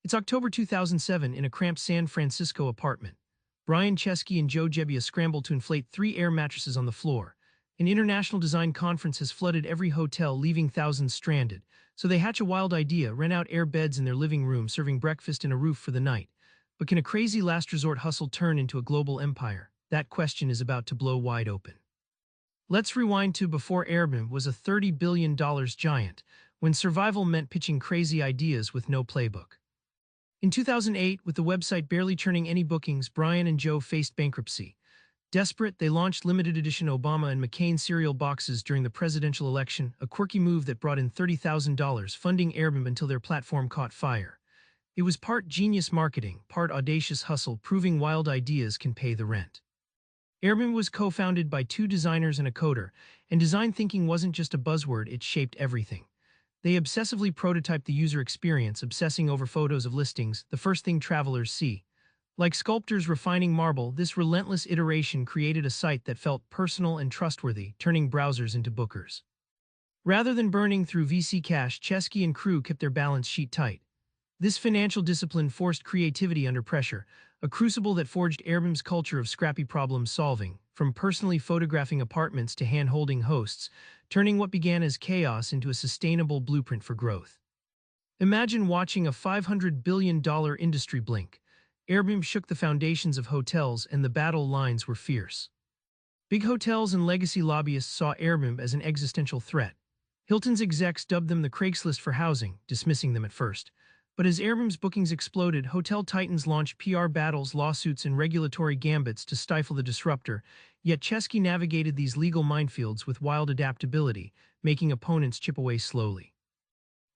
It's October 2007 in a cramped San Francisco apartment. Brian Chesky and Joe Gebbia scramble to inflate 3 air mattresses on the floor. An international design conference has flooded every hotel, leaving thousands stranded. So they hatch a wild idea, rent out air beds in their living room, serving breakfast in a roof for the night. But can a crazy last resort hustle turn into a global empire? That question is about to blow wide open. Let's rewind to before Airbnb was a $30 billion giant, when survival meant pitching crazy ideas with no playbook. In 2008, with the website barely churning any bookings, Brian and Joe faced bankruptcy. Desperate, they launched limited edition Obama and McCain cereal boxes during the presidential election, a quirky move that brought in $30,000, funding Airbnb until their platform caught fire. It was part genius marketing, part audacious hustle, proving wild ideas can pay the rent. Airbnb was co-founded by 2 designers and a coder, and design thinking wasn't just a buzzword, it shaped everything. They obsessively prototyped the user experience, obsessing over photos of listings, the first thing travelers see. Like sculptors refining marble, this relentless iteration created a site that felt personal and trustworthy, turning browsers into bookers. Rather than burning through VC cash, Chesky and crew kept their balance sheet tight. This financial discipline forced creativity under pressure, a crucible that forged Airbnb's culture of scrappy problem-solving, from personally photographing apartments to hand-holding hosts, turning what began as chaos into a sustainable blueprint for growth. Imagine watching a $500 billion industry blink. Airbnb shook the foundations of hotels, and the battle lines were fierce. Big hotels and legacy lobbyists saw Airbnb as an existential threat. Hilton's execs dubbed them the Craigslist for housing, dismissing them at first. But as Airbnb's bookings exploded, hotel titans launched PR battles, lawsuits, and regulatory gambits to stifle the disruptor, yet Chesky navigated these legal minefields with wild adaptability, making opponents chip away slowly.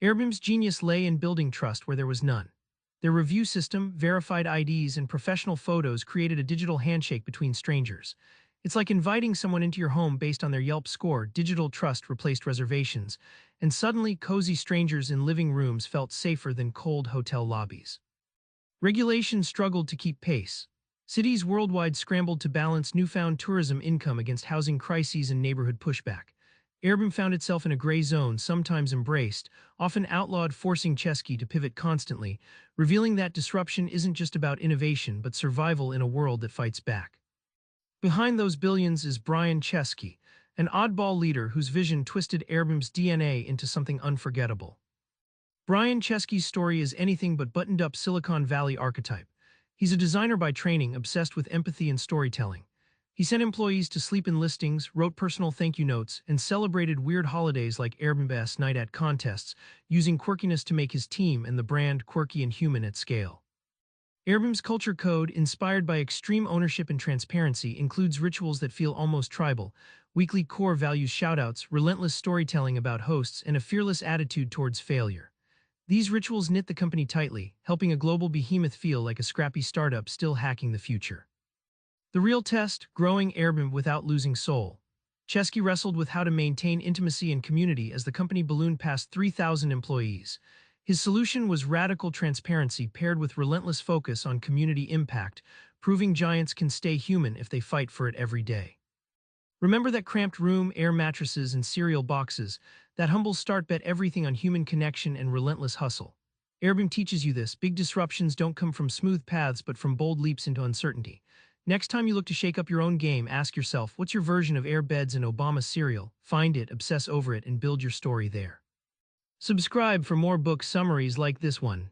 Airbnb's genius lay in building trust where there was none. Their review system, verified IDs, and professional photos created a digital handshake between strangers. It's like inviting someone into your home based on their Yelp score. Digital trust replaced reservations, and suddenly cozy strangers in living rooms felt safer than cold hotel lobbies. Regulation struggled to keep pace. Cities worldwide scrambled to balance newfound tourism income against housing crises and neighborhood pushback. Airbnb found itself in a gray zone, sometimes embraced, often outlawed, forcing Chesky to pivot constantly, revealing that disruption isn't just about innovation but survival in a world that fights back. Behind those billions is Brian Chesky, an oddball leader whose vision twisted Airbnb's DNA into something unforgettable. Brian Chesky's story is anything but buttoned-up Silicon Valley archetype. He's a designer by training, obsessed with empathy and storytelling. He sent employees to sleep in listings, wrote personal thank you notes, and celebrated weird holidays like Airbnb's Night at contests, using quirkiness to make his team and the brand quirky and human at scale. Airbnb's culture code, inspired by extreme ownership and transparency, includes rituals that feel almost tribal, weekly core values shoutouts, relentless storytelling about hosts, and a fearless attitude towards failure. These rituals knit the company tightly, helping a global behemoth feel like a scrappy startup still hacking the future. The real test: growing Airbnb without losing soul. Chesky wrestled with how to maintain intimacy and community as the company ballooned past 3,000 employees. His solution was radical transparency paired with relentless focus on community impact, proving giants can stay human if they fight for it every day. Remember that cramped room, air mattresses, and cereal boxes? That humble start bet everything on human connection and relentless hustle. Airbnb teaches you this: big disruptions don't come from smooth paths but from bold leaps into uncertainty. Next time you look to shake up your own game, ask yourself, what's your version of air beds and Obama cereal? Find it, obsess over it, and build your story there. Subscribe for more book summaries like this one.